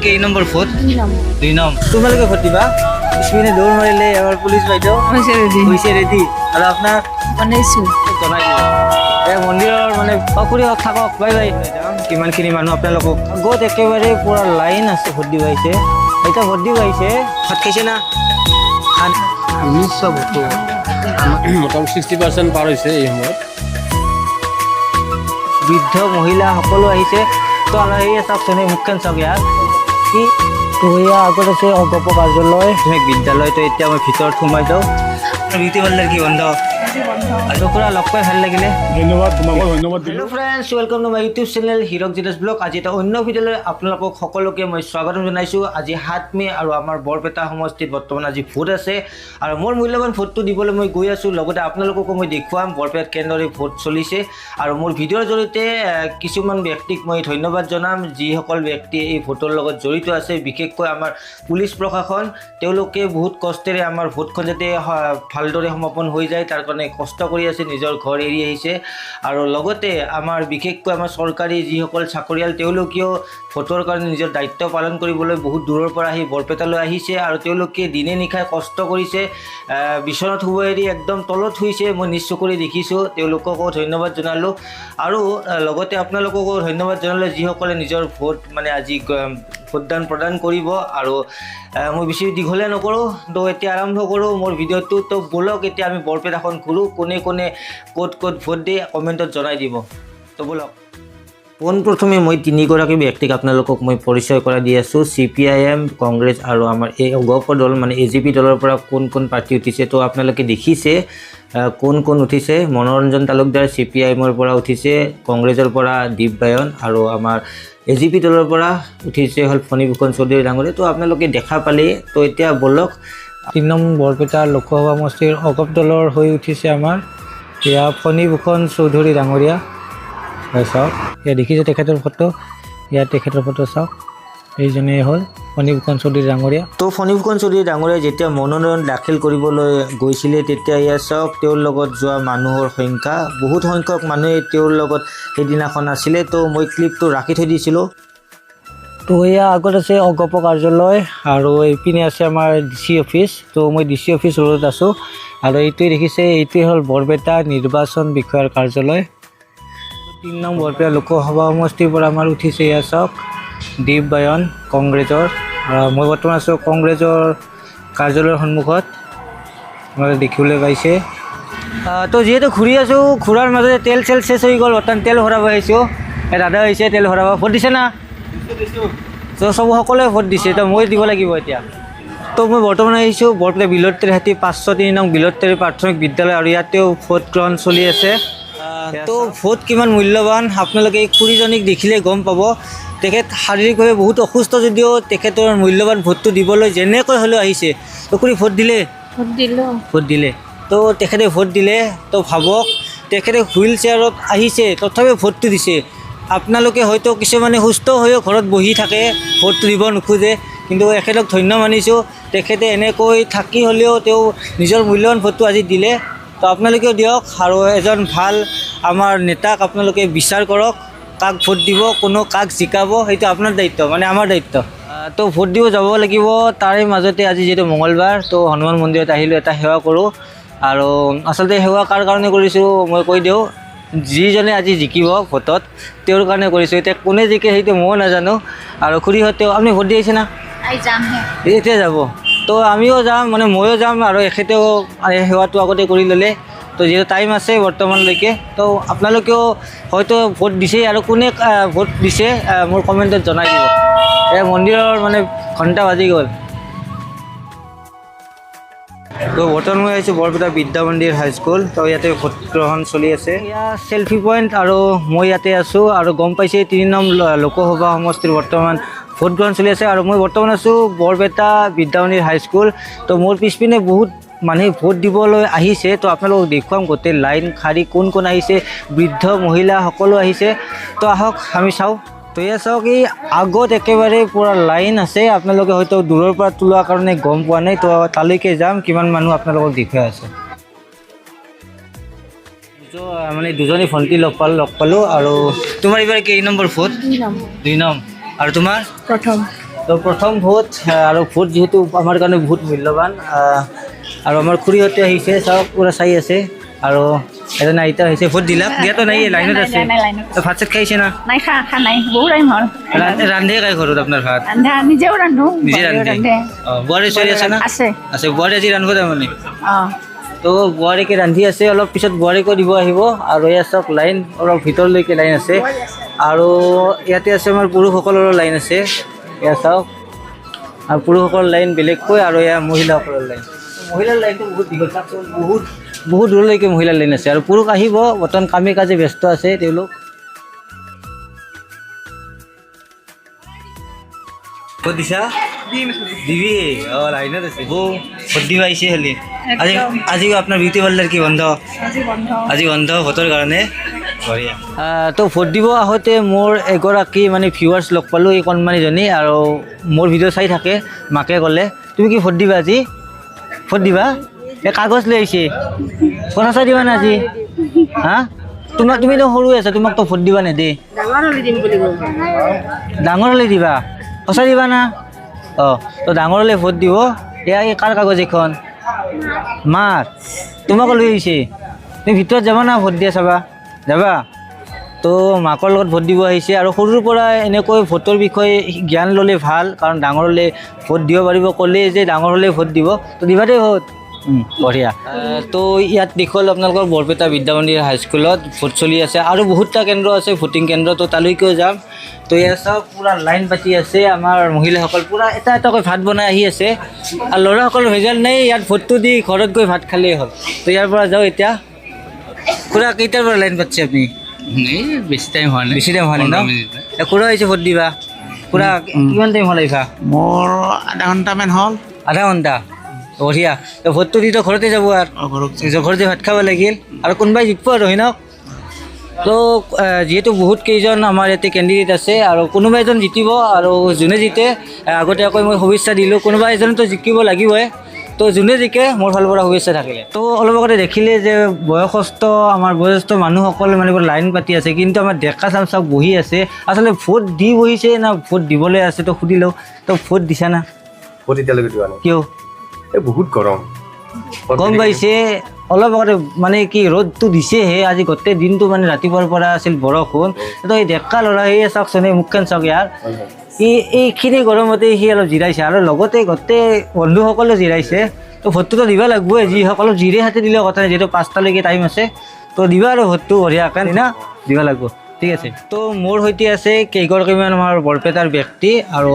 কেই number vote 2 number তোমালোকে vote দিবা স্পিনে দৌৰ মাৰিলে এবাৰ পুলিচ বাইদেউ হৈছে ৰেডি আৰু আপোনাৰ বনাইছোঁ জনাই দিব এই মন্দিৰৰ মানে অকুৰি থাকক বাই বাই কিমানখিনি মানুহ আপোনালোকক আগত একেবাৰে পুৰা লাইন আছে ভোট দিব আহিছে এতিয়া ভোট দিব আহিছে ভাত খাইছে না নিশ্চয় ভোট মোটামুটি 60% পাৰ হৈছে এই সময়ত বৃদ্ধ মহিলা সকলো আহিছে তো এই চাওকচোন এই মুখখন চাওক ইয়াত কি তো এয়া আগত আছে অগপ কাৰ্যালয় বিদ্যালয় তো এতিয়া মই ভিতৰত সোমাই যাওঁ বিউটি পাৰ্লাৰ কি বন্ধ আৰু পুৰা লগ পাই ভাল লাগিলে ধন্যবাদ তোমাক ধন্যবাদ hello' friends welcome to my YouTube channel Hirak Jitesh blog আজি এটা অন্য ভিডিঅ'লৈ আপোনালোকক সকলোকে মই স্বাগতম জনাইছোঁ আজি 7 মে আৰু আমাৰ বৰপেটা সমষ্টিত বৰ্তমান আজি ভোট আছে আৰু মোৰ মূল্যৱান ভোটটো দিবলৈ মই গৈ আছোঁ লগতে আপোনালোককো মই দেখুৱাম বৰপেটাত কেনেদৰে ভোট চলিছে আৰু মোৰ ভিডিঅ'ৰ জৰিয়তে কিছুমান ব্যক্তিক মই ধন্যবাদ জনাম যিসকল ব্যক্তিয়ে এই ভোটৰ লগত জড়িত আছে বিশেষকৈ আমাৰ পুলিচ প্ৰশাসন তেওঁলোকে বহুত কষ্টেৰে আমাৰ ভোটখন যাতে ভালদৰে সমাপন হৈ যায় তাৰ কাৰণে কষ্ট কৰি আছে নিজৰ ঘৰ এৰি আহিছে আৰু লগতে আমাৰ বিশেষকৈ আমাৰ চৰকাৰী যিসকল চাকৰিয়াল তেওঁলোকেও ভোটৰ কাৰণে নিজৰ দায়িত্ব পালন কৰিবলৈ বহুত দূৰৰ পৰা আহি বৰপেটালৈ আহিছে আৰু তেওঁলোকে দিনে নিশাই কষ্ট কৰিছে বিচনাত শুব এৰি একদম তলত শুইছে মই নিজ চকুৰে দেখিছোঁ তেওঁলোককো ধন্যবাদ জনালোঁ আৰু লগতে আপোনালোককো ধন্যবাদ জনালোঁ যিসকলে নিজৰ ভোট মানে আজি ভোটদান প্ৰদান কৰিব আৰু মই বেছি দীঘলীয়া নকৰোঁ তো এতিয়া আৰম্ভ কৰোঁ মোৰ ভিডিঅ'টো তো ব'লক এতিয়া আমি বৰপেটাখন ঘূৰোঁ কোনে কোনে ক'ত ক'ত ভোট দিয়ে কমেণ্টত জনাই দিব তো ব'লক পোনপ্ৰথমে মই তিনিগৰাকী ব্যক্তিক আপোনালোকক মই পৰিচয় কৰাই দি আছোঁ CPIM কংগ্ৰেছ আৰু আমাৰ এই অগপ দল মানে AJP দলৰ পৰা কোন কোন প্ৰাৰ্থী উঠিছে তো আপোনালোকে দেখিছে কোন কোন উঠিছে মনোৰঞ্জন তালুকদাৰ CPIMৰ পৰা উঠিছে কংগ্ৰেছৰ পৰা দীপ বায়ন আৰু আমাৰ AJP দলৰ পৰা উঠিছে হ'ল ফণীভূষণ চৌধুৰী ডাঙৰীয়া তো আপোনালোকে দেখা পালে তো এতিয়া ব'লক 3 নং বৰপেটা লোকসভা সমষ্টিৰ অগপ দলৰ হৈ উঠিছে আমাৰ এয়া ফণীভূষণ চৌধুৰী ডাঙৰীয়া চাওক ইয়াত দেখিছে তেখেতৰ ফটো ইয়াত তেখেতৰ ফটো চাওক এইজনে হ'ল ফণীভূষণ চৌধুৰী ডাঙৰীয়া তো ফণীভূষণ চৌধুৰী ডাঙৰীয়া যেতিয়া মনোনয়ন দাখিল কৰিবলৈ গৈছিলে তেতিয়া ইয়াত চাওক তেওঁৰ লগত যোৱা মানুহৰ সংখ্যা বহুত সংখ্যক মানুহে তেওঁৰ লগত সেইদিনাখন আছিলে তো মই ক্লিপটো ৰাখি থৈ দিছিলোঁ তো এয়া আগত আছে অগপ কাৰ্যালয় আৰু এইপিনে আছে আমাৰ DC অফিচ তো মই DC অফিচ ৰোডত আছোঁ আৰু এইটোৱে দেখিছে এইটোৱে হ'ল বৰপেটা নিৰ্বাচন বিষয়াৰ কাৰ্যালয় 3 নং বৰপেটা লোকসভা সমষ্টিৰ পৰা আমাৰ উঠিছে এয়া চাওক দীপ বায়ন কংগ্ৰেছৰ মই বৰ্তমান আছোঁ কংগ্ৰেছৰ কাৰ্যালয়ৰ সন্মুখত আপোনালোকে দেখিবলৈ পাইছে তো যিহেতু ঘূৰি আছোঁ ঘূৰাৰ মাজতে তেল চেল চেচ হৈ গ'ল বৰ্তমান তেল ভৰাব আহিছোঁ এই দাদা আহিছে তেল ভৰাব ভোট দিছে না তো সকলোৱে ভোট দিছে তো মই দিব লাগিব এতিয়া তো মই বৰ্তমান আহিছোঁ বৰপেটা বিলতী হাতী 503 নং বিলতী প্ৰাথমিক বিদ্যালয় আৰু ইয়াতেও ভোট গ্ৰহণ চলি আছে তো ভোট কিমান মূল্যৱান আপোনালোকে এই খুৰীজনীক দেখিলে গম পাব তেখেত শাৰীৰিকভাৱে বহুত অসুস্থ যদিও তেখেতৰ মূল্যৱান ভোটটো দিবলৈ যেনেকৈ হ'লেও আহিছে তো খুৰী ভোট দিলে তো তেখেতে ভোট দিলে তো ভাবক তেখেতে হুইল চেয়াৰত আহিছে তথাপিও ভোটটো দিছে আপোনালোকে হয়তো কিছুমানে সুস্থ হৈও ঘৰত বহি থাকে ভোটটো দিব নোখোজে কিন্তু এখেতক ধন্য মানিছোঁ তেখেতে এনেকৈ থাকি হ'লেও তেওঁ নিজৰ মূল্যৱান ভোটটো আজি দিলে তো আপোনালোকেও দিয়ক আৰু এজন ভাল আমাৰ নেতাক আপোনালোকে বিচাৰ কৰক কাক ভোট দিব কোনো কাক জিকাব সেইটো আপোনাৰ দায়িত্ব মানে আমাৰ দায়িত্ব তো ভোট দিব যাব লাগিব তাৰে মাজতে আজি যিহেতু মঙলবাৰ তো হনুমান মন্দিৰত আহিলোঁ এটা সেৱা কৰোঁ আৰু আচলতে সেৱা কাৰ কাৰণে কৰিছোঁ মই কৈ দিওঁ যিজনে আজি জিকিব ভোটত তেওঁৰ কাৰণে কৰিছোঁ এতিয়া কোনে জিকে সেইটো ময়ো নাজানো আৰু খুৰীহঁতেও আপুনি ভোট দি আহিছে না এতিয়া যাব তো আমিও যাম মানে ময়ো যাম আৰু এখেতেও সেৱাটো আগতে কৰি ল'লে তো যিহেতু টাইম আছে বৰ্তমানলৈকে তো আপোনালোকেও হয়তো ভোট দিছেই আৰু কোনে ভোট দিছে মোৰ কমেণ্টত জনাই দিব এই মন্দিৰৰ মানে ঘণ্টা বাজি গ'ল তো বৰ্তমান মই আহিছোঁ বৰপেটা বিদ্যা মন্দিৰ হাইস্কুল তো ইয়াতে ভোট গ্ৰহণ চলি আছে ইয়াত চেল্ফি পইণ্ট আৰু মই ইয়াতে আছোঁ আৰু গম পাইছে 3 নং লোকসভা সমষ্টিৰ বৰ্তমান ভোট গ্ৰহণ চলি আছে আৰু মই বৰ্তমান আছোঁ বৰপেটা বিদ্যা মন্দিৰ হাইস্কুল তো মোৰ পিছপিনে বহুত মানুহে ভোট দিবলৈ আহিছে তো আপোনালোকক দেখুৱাম গোটেই লাইন শাৰী কোন কোন আহিছে বৃদ্ধ মহিলা সকলো আহিছে তো আহক আমি চাওঁ তো এয়া চাওক এই আগত একেবাৰে পুৰা লাইন আছে আপোনালোকে হয়তো দূৰৰ পৰা তোলাৰ কাৰণে গম পোৱা নাই তো তালৈকে যাম কিমান মানুহ আপোনালোকক দেখুৱাই আছে মানে দুজনী ভণ্টি লগ পালোঁ আৰু তোমাৰ এইবাৰ কেই নম্বৰ ভোট 2 নম্বৰ আৰু তোমাৰ তো প্ৰথম ভোট আৰু ভোট যিহেতু আমাৰ কাৰণে বহুত মূল্যৱান আৰু আমাৰ খুৰীহঁতে আহিছে চাওক পূৰা চাই আছে আৰু এজন আইতা আহিছে ভোট দিয়াতো নাই লাইনত আছে তো ভাত চাত খাইছে না নাই খা নাই বহু টাইম হ'ল ৰান্ধে খাই ঘৰত আপোনাৰ ভাত ৰন্ধা নিজেও ৰান্ধো নিজে ৰান্ধে বোৱাৰী ছোৱালী আছে না আছে বোৱাৰী আজি ৰান্ধিব তাৰমানে তো বোৱাৰীকে ৰান্ধি আছে অলপ পিছত বোৱাৰীকো দিব আহিব আৰু এয়া চাওক লাইন অলপ ভিতৰলৈকে লাইন আছে আৰু ইয়াতে আছে আমাৰ পুৰুষসকলৰো লাইন আছে এয়া চাওক আৰু পুৰুষসকলৰ লাইন বেলেগকৈ আৰু এয়া মহিলাসকলৰ লাইন মহিলাৰ লাইনটো বহুত দীঘল চাওকচোন বহুত দূৰলৈকে মহিলাৰ লাইন আছে আৰু পুৰুষ আহিব বৰ্তমান কামে কাজে ব্যস্ত আছে তেওঁলোক ভোট দিছা দিবি অঁ লাইনত আছে ভোট দিব আহিছে খালি আজি আপোনাৰ বিউটি পাৰ্লাৰ কি বন্ধ আজি বন্ধ ভোটৰ কাৰণে বঢ়িয়া তো ভোট দিব আহোঁতে মোৰ এগৰাকী মানে ভিউৱাৰ্ছ লগ পালোঁ এই কণমানিজনী আৰু মোৰ ভিডিঅ' চাই থাকে মাকে ক'লে তুমি কি ভোট দিবা আজি ভোট দিবা এই কাগজ লৈ আহিছে কথা চাই দিবা না আজি হা তুমিতো সৰু আছা তোমাকতো ভোট দিবা নেদেই ডাঙৰ হ'লে দিবা সঁচা দিবা না অঁ তো ডাঙৰ হ'লে ভোট দিব এয়া এই কাৰ কাগজ এখন মাৰ তোমাকো লৈ আহিছে তুমি ভিতৰত যাবা না ভোট দিয়া চাবা যাবা তো মাকৰ লগত ভোট দিব আহিছে আৰু সৰুৰ পৰা এনেকৈ ভোটৰ বিষয়ে জ্ঞান ল'লে ভাল কাৰণ ডাঙৰ হ'লে ভোট দিব পাৰিব ক'লে যে ডাঙৰ হ'লে ভোট দিব তো দিবা দেই ভোট বঢ়িয়া তো ইয়াত দেখুৱাল আপোনালোকৰ বৰপেটা বিদ্যামন্দিৰ হাইস্কুলত ভোট চলি আছে আৰু বহুতটা কেন্দ্ৰ আছে ভোটিং কেন্দ্ৰ তো তালৈকেও যাম তো ইয়াত চাওক পূৰা লাইন পাতি আছে আমাৰ মহিলাসকল পূৰা এটা এটাকৈ ভাত বনাই আহি আছে আৰু ল'ৰাসকল ভেজাল নাই ইয়াত ভোটটো দি ঘৰত গৈ ভাত খালেই হ'ল তো ইয়াৰ পৰা যাওঁ এতিয়া খুৰা কেইটাৰ পৰা লাইন পাতিছে আপুনি বেছি টাইম হোৱা নাই বেছি টাইম হোৱা নাই ন খুৰা আহিছে ভোট দিবা খুৰা কিমান টাইম হ'ল আহিবা মোৰ আধা ঘণ্টামান হ'ল আধা ঘণ্টা বঢ়িয়া তো ভোটটো দি তো ঘৰতে যাব আৰু নিজৰ ঘৰতে ভাত খাব লাগিল আৰু কোনোবাই জিকিব আৰু হয় ন তো যিহেতু বহুত কেইজন আমাৰ ইয়াতে কেণ্ডিডেট আছে আৰু কোনোবা এজন জিকিব আৰু যোনে জিতে আগতীয়াকৈ মই শুভেচ্ছা দিলোঁ কোনোবা এজনতো জিকিব লাগিবই তো যোনে জিকে মোৰ ফালৰ পৰা শুভেচ্ছা থাকিলে তো অলপ আগতে দেখিলে যে বয়সস্থ আমাৰ বয়োজ্যেষ্ঠ মানুহসকলে মানে লাইন পাতি আছে কিন্তু আমাৰ ডেকা চামচাক বহি আছে আচলতে ভোট দি বহিছে না ভোট দিবলৈ আছে তো সুধি লওঁ তো ভোট দিছা না ভোট এতিয়ালৈকে দিয়া নাই কিয় এই বহুত গৰম গম পাইছে অলপ আগতে মানে কি ৰ'দটো দিছেহে আজি গোটেই দিনটো মানে ৰাতিপুৱাৰ পৰা আছিল বৰষুণ তো এই ডেকা ল'ৰা সেয়ে চাওকচোন এই মুখখন চাওক ইয়াৰ এইখিনি গৰমতে সি অলপ জিৰাইছে আৰু লগতে গোটেই বন্ধুসকলেও জিৰাইছে তো ভোটটোতো দিব লাগিবই যিসকলক জিৰে হাতে দিলেও কথা নাই যিহেতু 5টালৈকে টাইম আছে তো দিবা আৰু ভোটটো বঢ়িয়াকৈ না দিব লাগিব ঠিক আছে তো মোৰ সৈতে আছে কেইগৰাকীমান আমাৰ বৰপেটাৰ ব্যক্তি আৰু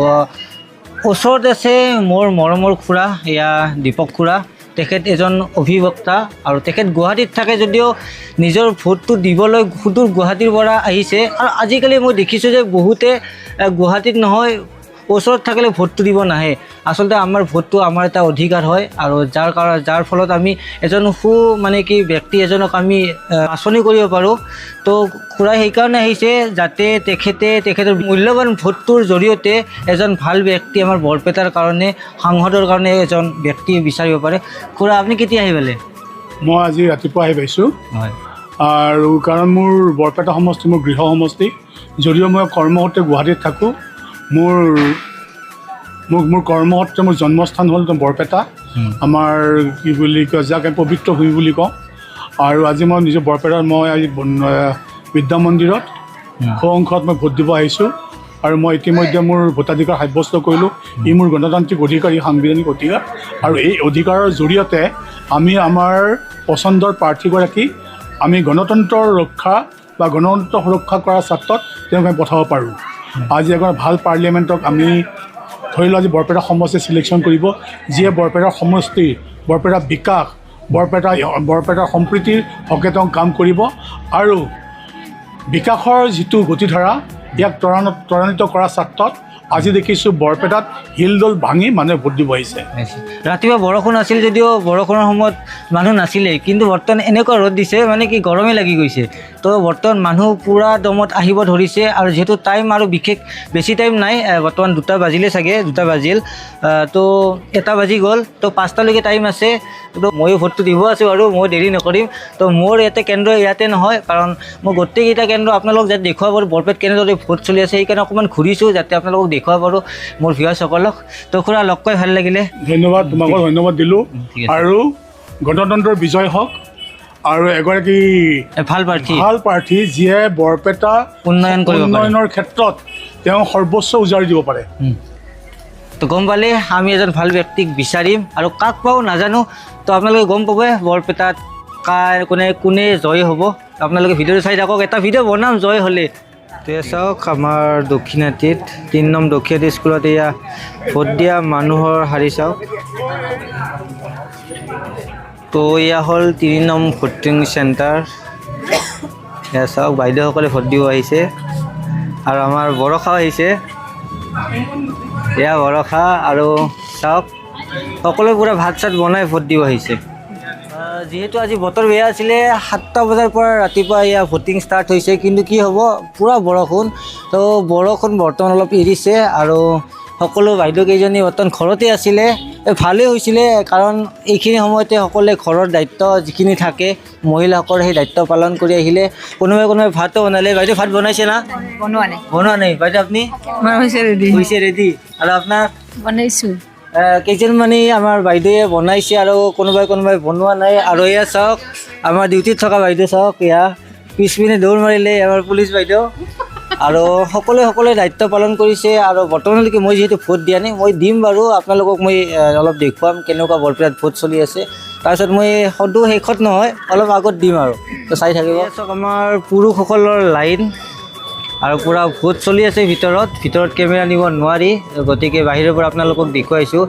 ওচৰত আছে মোৰ মৰমৰ খুৰা এয়া দীপক খুৰা তেখেত এজন অভিবক্তা আৰু তেখেত গুৱাহাটীত থাকে যদিও নিজৰ ভোটটো দিবলৈ সুদূৰ গুৱাহাটীৰ পৰা আহিছে আৰু আজিকালি মই দেখিছোঁ যে বহুতে গুৱাহাটীত নহয় ওচৰত থাকিলে ভোটটো দিব নাহে আচলতে আমাৰ ভোটটো আমাৰ এটা অধিকাৰ হয় আৰু যাৰ ফলত আমি এজন মানে কি ব্যক্তি এজনক আমি বাছনি কৰিব পাৰোঁ তো খুৰাই সেইকাৰণে আহিছে যাতে তেখেতৰ মূল্যৱান ভোটটোৰ জৰিয়তে এজন ভাল ব্যক্তি আমাৰ বৰপেটাৰ কাৰণে সাংসদৰ কাৰণে এজন ব্যক্তি বিচাৰিব পাৰে খুৰা আপুনি কেতিয়া আহি পালে মই আজি ৰাতিপুৱা আহি পাইছোঁ হয় আৰু কাৰণ মোৰ বৰপেটা সমষ্টি মোৰ গৃহ সমষ্টি যদিও মই কৰ্মসূত্ৰে গুৱাহাটীত থাকোঁ মোৰ কৰ্মসূত্ৰে মোৰ জন্মস্থান হ'ল বৰপেটা আমাৰ কি বুলি কয় যাক আমি পবিত্ৰ ভূমি বুলি কওঁ আৰু আজি মই নিজৰ বৰপেটাত মই আজি বিদ্যা মন্দিৰত সৌ অংশত মই ভোট দিব আহিছোঁ আৰু মই ইতিমধ্যে মোৰ ভোটাধিকাৰ সাব্যস্ত কৰিলোঁ ই মোৰ গণতান্ত্ৰিক অধিকাৰ ই সাংবিধানিক অধিকাৰ আৰু এই অধিকাৰৰ জৰিয়তে আমি আমাৰ পচন্দৰ প্ৰাৰ্থীগৰাকী আমি গণতন্ত্ৰৰ ৰক্ষা বা গণতন্ত্ৰ সুৰক্ষা কৰাৰ স্বাৰ্থত তেওঁক আমি পঠাব পাৰোঁ আজি এখন ভাল পাৰ্লিয়ামেণ্টক আমি ধৰি লওঁ আজি বৰপেটা সমষ্টি চিলেকশ্যন কৰিব যিয়ে বৰপেটাৰ সমষ্টিৰ বৰপেটা বিকাশ বৰপেটাৰ সম্প্ৰীতিৰ হকে তেওঁ কাম কৰিব আৰু বিকাশৰ যিটো গতিধাৰা ইয়াক ত্বৰান্বিত কৰাৰ স্বাৰ্থত আজি দেখিছোঁ বৰপেটাত শিলডল ভাঙি মানুহে ভোট দিব আহিছে ৰাতিপুৱা বৰষুণ আছিল যদিও বৰষুণৰ সময়ত মানুহ নাছিলেই কিন্তু বৰ্তমান এনেকুৱা ৰ'দ দিছে মানে কি গৰমেই লাগি গৈছে তো তো বৰ্তমান মানুহ পূৰা দমত আহিব ধৰিছে আৰু যিহেতু টাইম আৰু বিশেষ বেছি টাইম নাই বৰ্তমান 2টা বাজিলে চাগে 2টা বাজিল তো 1টা বাজি গ'ল তো 5টালৈকে টাইম আছে তো ময়ো ভোটটো দিব আছোঁ আৰু মই দেৰি নকৰিম তো মোৰ ইয়াতে কেন্দ্ৰ ইয়াতে নহয় কাৰণ মই গোটেইকেইটা কেন্দ্ৰ আপোনালোকক যাতে দেখুৱাব পাৰোঁ বৰপেট কেনেদৰে ভোট চলি আছে সেইকাৰণে অকণমান ঘূৰিছোঁ যাতে আপোনালোকক দেখুৱাব পাৰোঁ মোৰ ভিউৱাৰ্ছসকলক তো খুৰা লগ কৰি ভাল লাগিলে ধন্যবাদ তোমাকো ধন্যবাদ দিলোঁ আৰু গণতন্ত্ৰৰ বিজয় হওক আৰু এগৰাকী ভাল প্ৰাৰ্থী যিয়ে বৰপেটা উন্নয়নৰ ক্ষেত্ৰত তেওঁ সৰ্বোচ্চ উজাৰি দিব পাৰে তো গম পালে আমি এজন ভাল ব্যক্তিক বিচাৰিম আৰু কাক পাওঁ নাজানো তো আপোনালোকে গম পাব বৰপেটাত কোনে জয় হ'ব আপোনালোকে ভিডিঅ'টো চাই থাকক এটা ভিডিঅ' বনাম জয় হ'লে তো চাওক আমাৰ দক্ষিণাতীত 3 নং দক্ষিণাতী স্কুলত এয়া ভোট দিয়া মানুহৰ শাৰী চাওক তো এয়া হ'ল 3 নং ভোটিং চেণ্টাৰ এয়া চাওক বাইদেউসকলে ভোট দিব আহিছে আৰু আমাৰ বৰষাও আহিছে এয়া বৰষা আৰু চাওক সকলোৱে পূৰা ভাত চাত বনাই ভোট দিব আহিছে যিহেতু আজি বতৰ বেয়া আছিলে 7টা বজাৰ পৰা ৰাতিপুৱা এয়া ভোটিং ষ্টাৰ্ট হৈছে কিন্তু কি হ'ব পূৰা বৰষুণ তো বৰষুণ বৰ্তমান অলপ এৰিছে আৰু সকলো বাইদেউকেইজনী বৰ্তমান ঘৰতে আছিলে ভালেই হৈছিলে কাৰণ এইখিনি সময়তে সকলোৱে ঘৰৰ দায়িত্ব যিখিনি থাকে মহিলাসকলে সেই দায়িত্ব পালন কৰি আহিলে কোনোবাই ভাতো বনালে বাইদেউ ভাত বনাইছে না বনোৱা নাই বাইদেউ আপুনি হৈছে ৰেডি আৰু আপোনাৰ বনাইছোঁ কেইজনমানে আমাৰ বাইদেৱে বনাইছে আৰু কোনোবাই বনোৱা নাই আৰু এয়া চাওক আমাৰ ডিউটিত থকা বাইদেউ চাওক এয়া পিছপিনে দৌৰ মাৰিলে আমাৰ পুলিচ বাইদেউ আৰু সকলোৱে দায়িত্ব পালন কৰিছে আৰু বৰ্তমানলৈকে মই যিহেতু ভোট দিয়া নাই মই দিম বাৰু আপোনালোকক মই অলপ দেখুৱাম কেনেকুৱা বৰপেটাত ভোট চলি আছে তাৰপিছত মই সদু শেষত নহয় অলপ আগত দিম আৰু তো চাই থাকিব চাওক আমাৰ পুৰুষসকলৰ লাইন আৰু পূৰা ভোট চলি আছে ভিতৰত কেমেৰা নিব নোৱাৰি গতিকে বাহিৰৰ পৰা আপোনালোকক দেখুৱাইছোঁ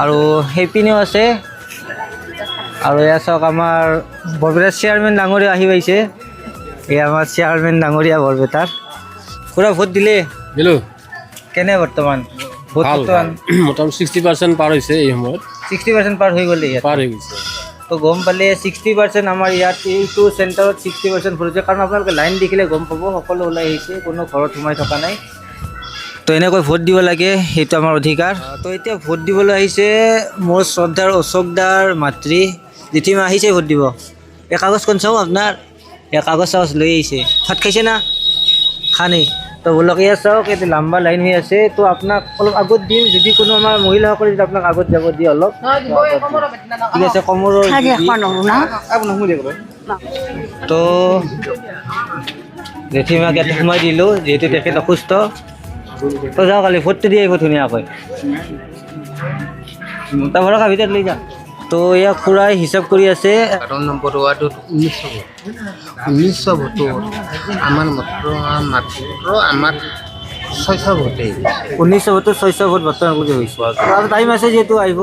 আৰু সেইপিনেও আছে আৰু এয়া চাওক আমাৰ বৰপেটাৰ চেয়াৰমেন ডাঙৰীয়া আহি পাইছে এয়া আমাৰ চেয়াৰমেন ডাঙৰীয়া বৰপেটাৰ পুৰা ভোট দিলে দিলোঁ কেনে বৰ্তমান ভোট মোটামুটি 60% পাৰ হৈছে এই সময়ত 60% পাৰ হৈ গ'লে পাৰ হৈ গৈছে তো গম পালে 60% আমাৰ ইয়াত এইটো চেণ্টাৰত 60% ভোট হৈছে কাৰণ আপোনালোকে লাইন দেখিলে গম পাব সকলো ওলাই আহিছে কোনো ঘৰত সোমাই থকা নাই তো এনেকৈ ভোট দিব লাগে সেইটো আমাৰ অধিকাৰ তো এতিয়া ভোট দিবলৈ আহিছে মোৰ শ্ৰদ্ধাৰ অশোকদাৰ মাতৃ জেঠীমা আহিছে ভোট দিব এই কাগজখন চাওঁ আপোনাৰ এই কাগজ লৈ আহিছে ভাত খাইছে না খানি তো বোলক এয়া চাওক এইটো লম্বা লাইন হৈ আছে তো আপোনাক অলপ আগত দিম যদি কোনো আমাৰ মহিলাসকলে যদি আপোনাক আগত যাব দিয়ে অলপ ঠিক আছে কমৰৰ তো জেঠীমাক ইয়াতে সোমাই দিলোঁ যিহেতু তেখেত অসুস্থ তো যাওক কালি ভোটটো দি আহিব ধুনীয়াকৈ তাৰ ভৰসা ভিতৰত লৈ যা তো এয়া খুৰাই হিচাপ কৰি আছে 12 নম্বৰ ৱাৰ্ডত 1900 ভোটত আমাৰ মাত্ৰ আমাৰ 600 ভোটেই 1900 ভোটত 600 ভোট বৰ্তমানলৈকে হৈছে আৰু টাইম আছে যিহেতু আহিব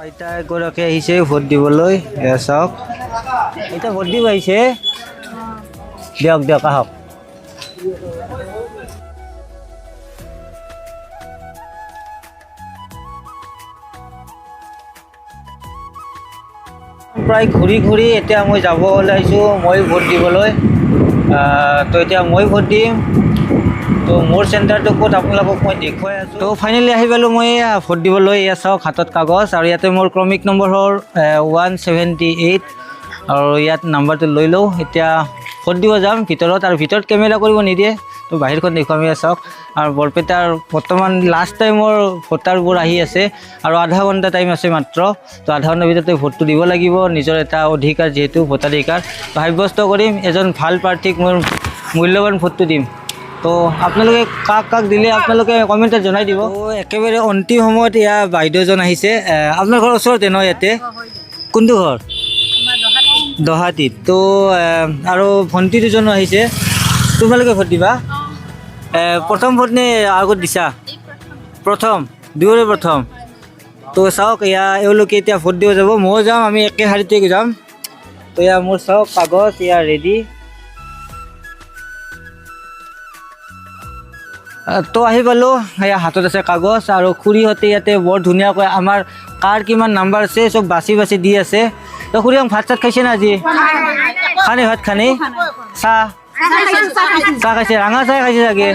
আইতা এগৰাকী আহিছে ভোট দিবলৈ এয়া চাওক এতিয়া ভোট দিব আহিছে দিয়ক আহক প্ৰায় ঘূৰি এতিয়া মই যাব ওলাইছোঁ মই ভোট দিবলৈ তো এতিয়া মই ভোট দিম তো মোৰ চেণ্টাৰটো ক'ত আপোনালোকক মই দেখুৱাই আছোঁ তো ফাইনেলি আহি পালোঁ মই ভোট দিবলৈ এয়া চাওক হাতত কাগজ আৰু ইয়াতে মোৰ ক্ৰমিক নম্বৰ হ'ল 178 আৰু ইয়াত নাম্বাৰটো লৈ লওঁ এতিয়া ভোট দিব যাম ভিতৰত আৰু ভিতৰত কেমেৰা কৰিব নিদিয়ে তো বাহিৰখন দেখুৱাম এয়া চাওক আৰু বৰপেটাৰ বৰ্তমান লাষ্ট টাইমৰ ভোটাৰবোৰ আহি আছে আৰু আধা ঘণ্টা টাইম আছে মাত্ৰ তো আধা ঘণ্টাৰ ভিতৰতে ভোটটো দিব লাগিব নিজৰ এটা অধিকাৰ যিহেতু ভোটাধিকাৰ তো সাব্যস্ত কৰিম এজন ভাল প্ৰাৰ্থীক মোৰ মূল্যৱান ভোটটো দিম তো আপোনালোকে কাক দিলে আপোনালোকে কমেণ্টত জনাই দিব একেবাৰে অন্তিম সময়ত এয়া বাইদেউজন আহিছে আপোনাৰ ঘৰৰ ওচৰতে ন ইয়াতে কোনটো ঘৰ দহাটিত তো আৰু ভণ্টি দুজনো আহিছে তোমালোকে ভোট দিবা প্ৰথম ভোট নে আগত দিছা প্ৰথম দুয়োৰে প্ৰথম তো চাওক এয়া এওঁলোকে এতিয়া ভোট দিব যাব ময়ো যাম আমি একে শাৰীতে যাম তো এয়া মোৰ চাওক কাগজ এয়া ৰেডি তো আহি পালোঁ, সেয়া হাতত আছে কাগজ আৰু খুৰীহঁতে ইয়াতে বৰ ধুনীয়াকৈ আমাৰ কাৰ কিমান নাম্বাৰ আছে চব বাছি বাছি দি আছে। তো খুৰী ভাত চাত খাইছে না আজি? খানে ভাত খানে? চাহ চাহ খাইছে, ৰঙা চাহ খাইছে চাগে,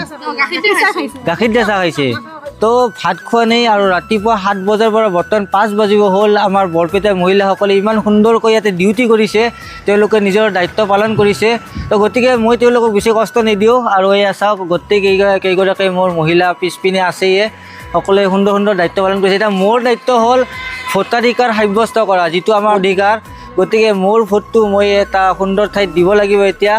গাখীৰ দিয়া চাহ খাইছে। তো ভাত খোৱা নাই আৰু ৰাতিপুৱা 7 বজাৰ পৰা বৰ্তমান 5 বাজিব হ'ল। আমাৰ বৰপেটাৰ মহিলাসকলে ইমান সুন্দৰকৈ ইয়াতে ডিউটি কৰিছে, তেওঁলোকে নিজৰ দায়িত্ব পালন কৰিছে। তো গতিকে মই তেওঁলোকক বেছি কষ্ট নিদিওঁ। আৰু এয়া চাওক গোটেই কেইগৰাকী মোৰ মহিলা পিছপিনে আছেয়ে, সকলোৱে সুন্দৰ সুন্দৰ দায়িত্ব পালন কৰিছে। এতিয়া মোৰ দায়িত্ব হ'ল ভোটাধিকাৰ সাব্যস্ত কৰা, যিটো আমাৰ অধিকাৰ। গতিকে মোৰ ভোটটো মই এটা সুন্দৰ ঠাইত দিব লাগিব। এতিয়া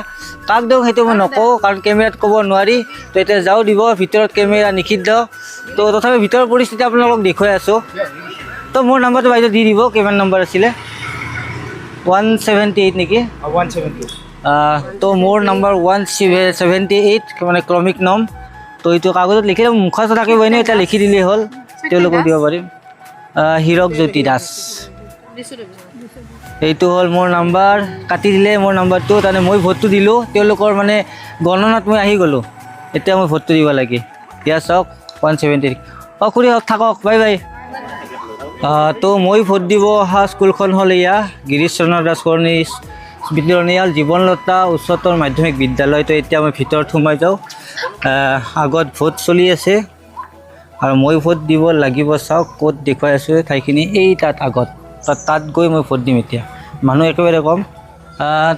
কাক দিওঁ সেইটো মই নকওঁ, কাৰণ কেমেৰাত ক'ব নোৱাৰি। তো এতিয়া যাওঁ দিব, ভিতৰত কেমেৰা নিষিদ্ধ। তো তথাপি ভিতৰৰ পৰিস্থিতি আপোনালোকক দেখুৱাই আছোঁ। তো মোৰ নাম্বাৰটো বাইদেউ দি দিব, কিমান নম্বৰ আছিলে? 178 নেকি? তো মোৰ নম্বৰ 178 মানে ক্ৰমিক নম। তো এইটো কাগজত লিখি মুখস্থ থাকিব, এনেই এতিয়া লিখি দিলেই হ'ল, তেওঁলোকক দিব পাৰিম। হীৰক জ্যোতি দাস, এইটো হ'ল মোৰ নাম্বাৰ। কাটি দিলে মোৰ নাম্বাৰটো, তাৰমানে মই ভোটটো দিলোঁ, তেওঁলোকৰ মানে গণনাত মই আহি গ'লোঁ। এতিয়া মই ভোটটো দিব লাগে। এতিয়া চাওক 178। খুৰী হওক, থাকক, বাই বাই। তো মই ভোট দিব অহা স্কুলখন হ'ল এয়া গিৰীশ চন্দ্ৰ দাস বিদ্যালয় জীৱনলতা উচ্চতৰ মাধ্যমিক বিদ্যালয়। তো এতিয়া মই ভিতৰত সোমাই যাওঁ। আগত ভোট চলি আছে আৰু মই ভোট দিব লাগিব। চাওক ক'ত দেখুৱাই আছোঁ ঠাইখিনি, এই তাত আগত, তাত গৈ মই ভোট দিম। এতিয়া মানুহ একেবাৰে কম।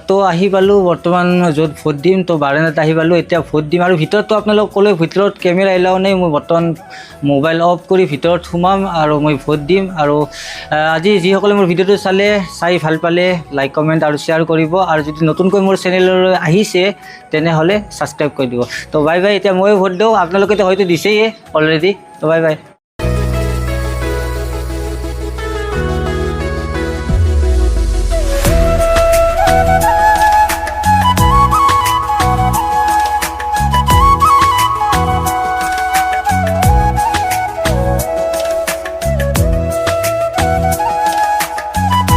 তো আহি পালোঁ বৰ্তমান য'ত ভোট দিম। তো বাৰাণ্ডাত আহি পালোঁ, এতিয়া ভোট দিম। আৰু ভিতৰততো আপোনালোক ক'লে ভিতৰত কেমেৰা এলাও নাই। মই বৰ্তমান মোবাইল অফ কৰি ভিতৰত সোমাম আৰু মই ভোট দিম। আৰু আজি যিসকলে মোৰ ভিডিঅ'টো চাই ভাল পালে লাইক কমেণ্ট আৰু শ্বেয়াৰ কৰিব। আৰু যদি নতুনকৈ মোৰ চেনেললৈ আহিছে তেনেহ'লে ছাবস্ক্ৰাইব কৰি দিব। তো বাই বাই। এতিয়া ময়ো ভোট দিওঁ, আপোনালোকেতো হয়তো দিছেই অলৰেডি। তো বাই বাই।